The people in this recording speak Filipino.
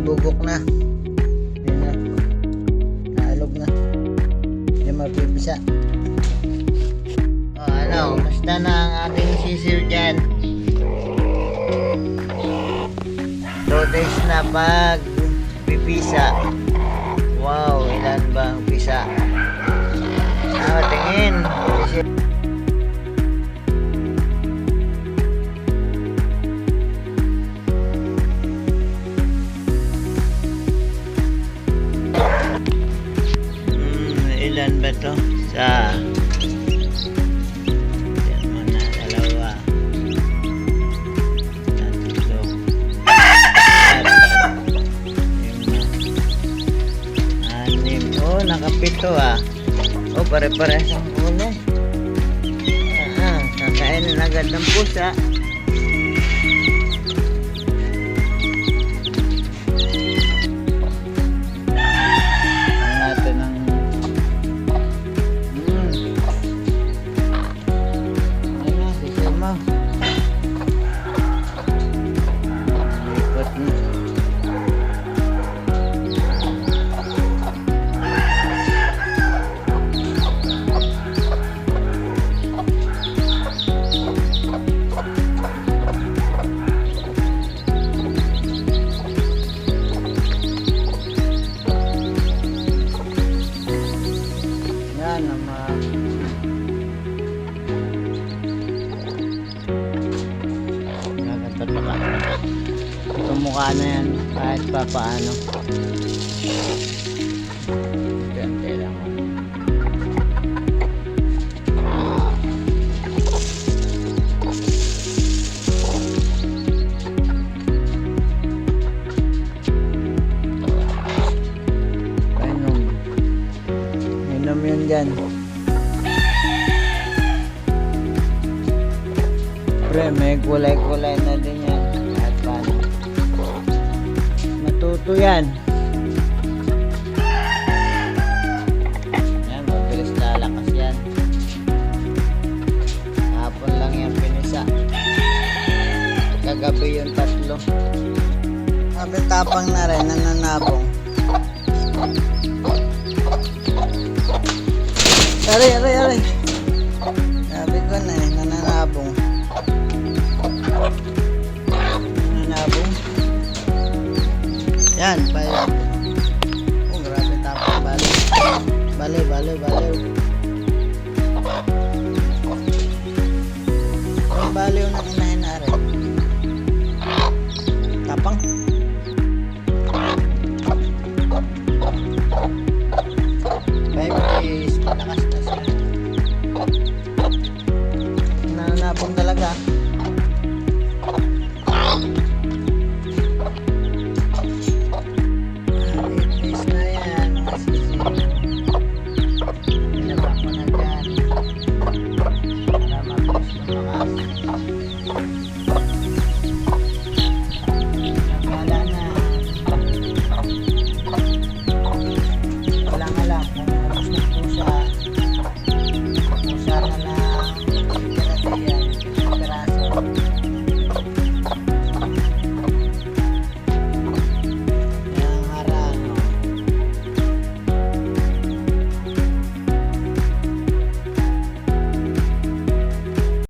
bugok na. Hindi na. Naalog na. Hindi mapipisa. O ano, basta na ang ating sisiw dyan. 2 days na pag pipisa. Wow, ilan bang pisa? Tingin. Ilan ba to? Sa yan muna, 2, 3, 4, 5, 6. Oh, nakapito ah. Oh, pare-parehas ang kulay. Kakainin agad ng pusa. Natin ang ano, sisima. Lipat na. Yan naman. Nagkatatak. Itong mukha na yan kahit pa paano. Gante lang. Inom yun dyan. Pre, may kulay-kulay na din yan. At paano? Matuto yan. Yan, mabilis lalakas yan. Hapon lang yan pinisa. Kagabi yung 3. Tapang na rin, nananabong. Aray. Sabi ko na eh, nananabong. Nananabong. Yan, baliw. Oh, grabe tapang baliw. Baliw. Ang baliw ng inahin na rin. Tapang. Malakas na siya. Nananabong talaga.